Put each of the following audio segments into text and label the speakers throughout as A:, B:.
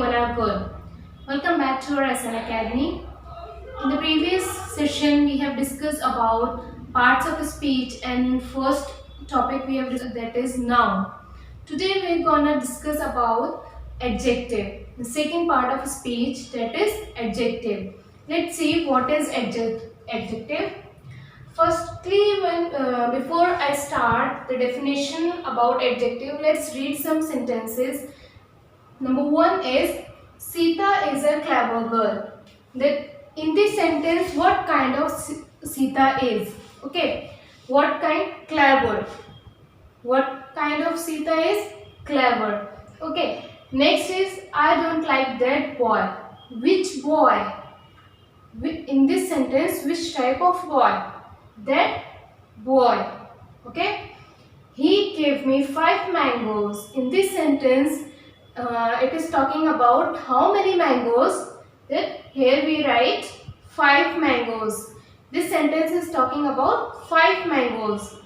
A: all are good. Welcome back to our SN Academy. In the previous session, we have discussed about parts of speech, and first topic we have discussed, that is noun. Today we are gonna discuss about adjective, the second part of speech, that is adjective. Let's see what is adjective. Firstly, before I start the definition about adjective, let's read some sentences. Number one is Sita is a clever girl. That in this sentence, what kind of Sita is? Okay, what kind? Clever. What kind of Sita is? Clever. Okay. Next is I don't like that boy. Which boy? In this sentence, which type of boy? That boy. Okay. He gave me 5 mangoes. In this sentence, it is talking about how many mangoes. That here we write 5 mangoes. This sentence is talking about 5 mangoes.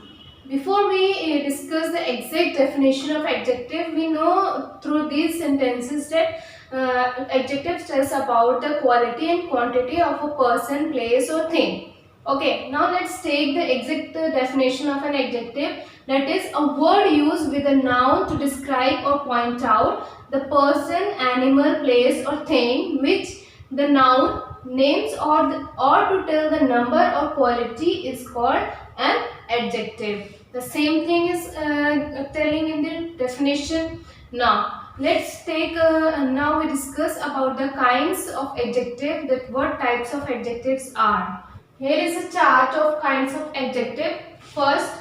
A: Before we discuss the exact definition of adjective, we know through these sentences that adjectives tells about the quality and quantity of a person, place or thing. Okay, now let's take the exact definition of an adjective. That is a word used with a noun to describe or point out the person, animal, place or thing which the noun names or to tell the number or quality is called an adjective. The same thing is telling in the definition. Now let's take now we discuss about the kinds of adjective, that what types of adjectives are. Here is a chart of kinds of adjective. First,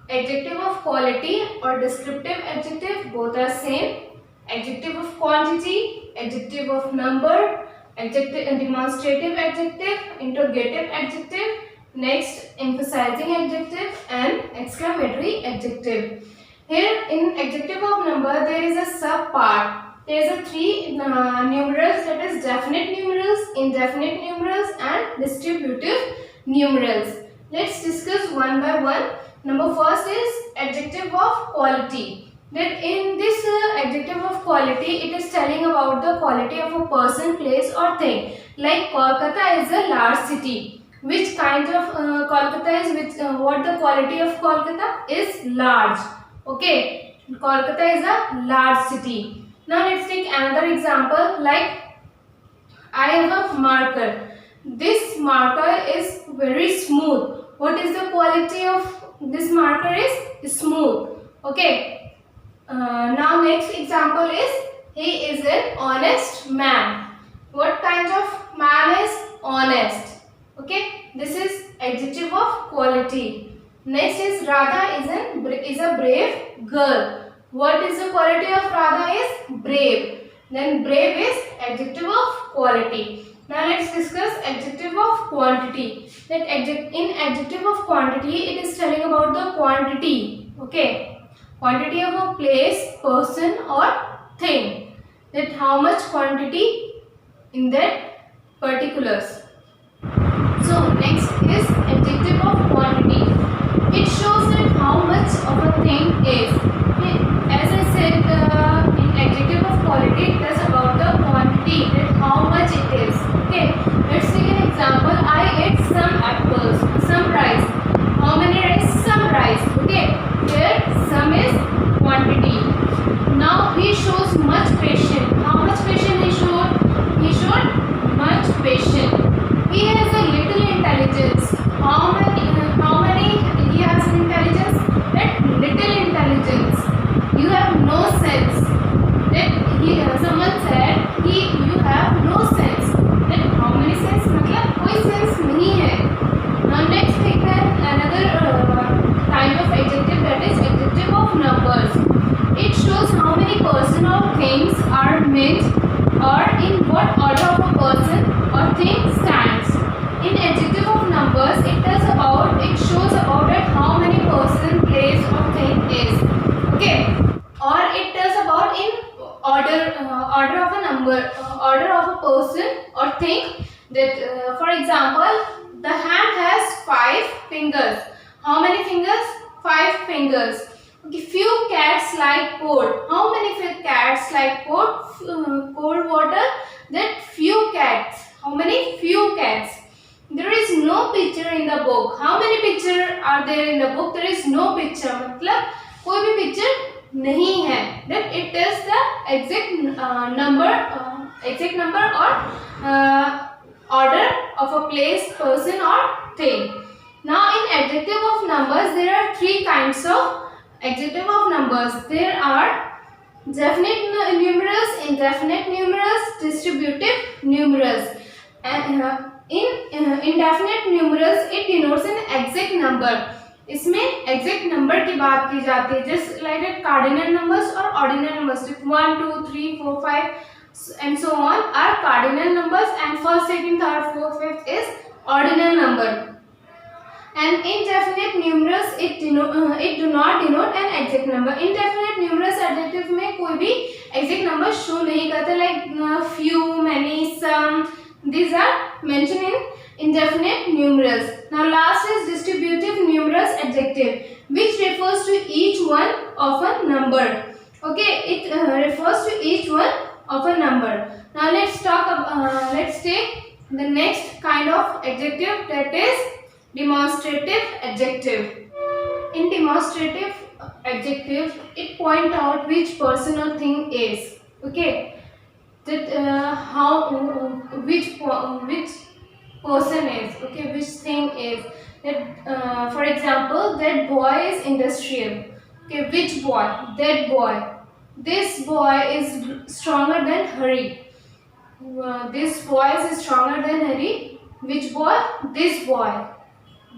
A: adjective of quality or descriptive adjective, both are same. Adjective of quantity, adjective of number, adjective and demonstrative adjective, interrogative adjective. Next, emphasizing adjective and exclamatory adjective. Here in adjective of number, there is a sub part. There is a 3 numerals, that is definite numerals, indefinite numerals and distributive numerals. Let's discuss one by one. Number first is adjective of quality. That in this adjective of quality, it is telling about the quality of a person, place or thing. Like Kolkata is a large city. Which kind of Kolkata is, what the quality of Kolkata is? Large. Okay, Kolkata is a large city. Now let's take another example. Like I have a marker. This marker is very smooth. What is the quality of this marker? Is smooth. Okay. Now next example is he is an honest man. What kind of man is honest? Okay, this is adjective of quality. Next is Radha is a brave girl. What is the quality of Radha? Is brave. Then brave is adjective of quality. Now let's discuss adjective of quantity. That in adjective of quantity, it is telling about the quantity. Okay, quantity of a place, person or thing. That how much quantity in that particulars. So next is adjective of quantity. It shows that how much of a thing is. As I said, in adjective of quality, it tells about the quantity, that how much it is. Okay, let's take an example. I ate some apples, some rice. How many rice? Some rice. Okay, here some is quantity. Now he shows much patience. How much patience he showed? He showed much patience. He has a little intelligence. How many he has intelligence? That little intelligence. You have no sense. That someone said you have no sense. That how many sense? मतलब कोई sense नहीं है. Now next take another kind of adjective, that is adjective of numbers. It shows how many person or things are meant or in what order of a person or thing stands. In adjective of numbers, it shows about that how many person, place or thing is. Okay, or it tells about in order of a number, order of a person or thing. That for example, the hand has 5 fingers. How many fingers? 5 fingers. Okay, few cats like cold. How many cats like cold water? That few cats. How many? Few cats. There is no picture in the book. How many picture are there in the book? There is no picture. मतलब कोई भी picture नहीं है. That it is the exact number or order of a place, person or thing. Now in adjective of numbers, there are three kinds of adjective of numbers. There are definite numerals, indefinite numerals, distributive numerals. And in indefinite numerals, it denotes an exact number. इसमें exact number की बात की जाती है, just like cardinal numbers or ordinal numbers. 1, 2, 3, 4, 5 and so on are cardinal numbers, and first, second, third, fourth, fifth is ordinal number. And indefinite numerals it do not denote an exact number. Indefinite numerals adjective में कोई भी exact number show नहीं करता, like few, many, some. These are mentioned in indefinite numerals. Now last is distributive numerals adjective, which refers to each one of a number. Okay, it refers to each one of a number. Now let's take the next kind of adjective, that is demonstrative adjective. In demonstrative adjective, it point out which person or thing is. Okay, that which person is. Okay, which thing is. That for example, that boy is industrial. Okay, which boy? That boy. This boy is stronger than Hari. This boy is stronger than Hari. Which boy? This boy.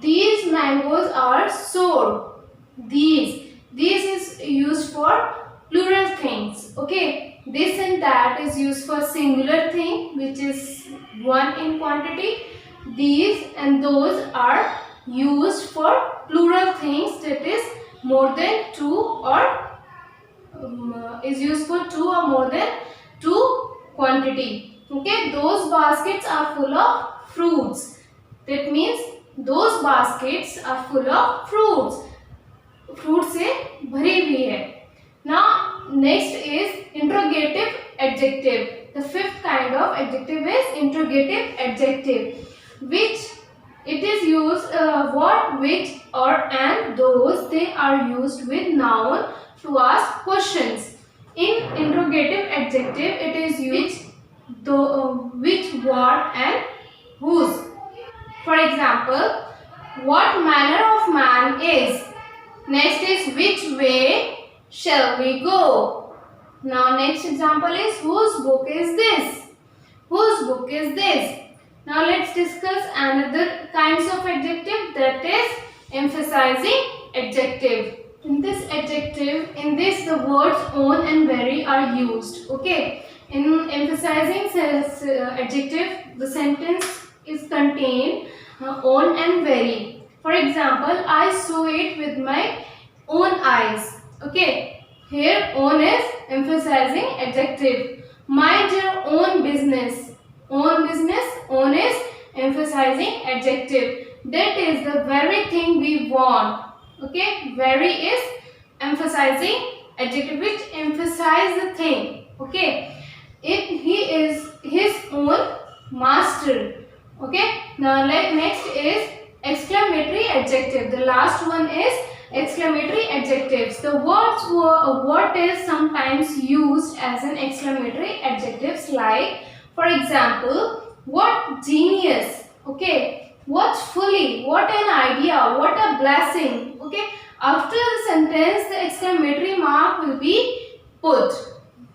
A: These mangoes are sour. These is used for plural things. Okay, this and that is used for singular thing, which is one in quantity. These and those are used for plural things, that is more than two, or is used for two or more than two quantity. Okay, those baskets are full of fruits. That means those baskets are full of fruits. Fruit से भरी हुई है. Now next is interrogative adjective. The fifth kind of adjective is interrogative adjective, which it is used what, which, or, and, those. They are used with noun to ask questions. In interrogative adjective, it is used which, what, and whose. For example, what manner of man is. Next is which way shall we go. Now next example is whose book is this. Whose book is this. Now let's discuss another kinds of adjective, that is emphasizing adjective. In this the words own and very are used. Okay. In emphasizing adjective, the sentence is contained own and very. For example, I saw it with my own eyes. Okay. Here own is emphasizing adjective. Mind your own business. Own business, own is emphasizing adjective. That is the very thing we want. Okay. Very is emphasizing adjective which emphasize the thing. Okay. He is his own master. Okay. Now next is exclamatory adjective. The last one is exclamatory adjectives. The word is sometimes used as an exclamatory adjectives, like for example, what genius. Okay, what fully, what an idea, what a blessing. Okay, after the sentence the exclamatory mark will be put.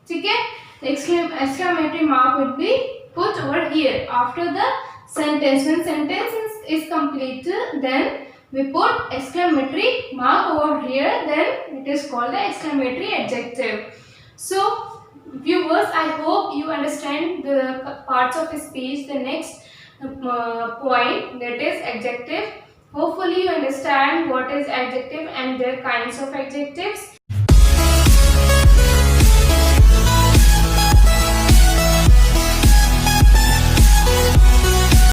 A: Okay, the exclamatory mark will be put over here after the sentence. When sentence is completed, then we put exclamatory mark over here, then it is called the exclamatory adjective. So viewers, I hope you understand the parts of speech. The next point, that is adjective. Hopefully you understand what is adjective and their kinds of adjectives.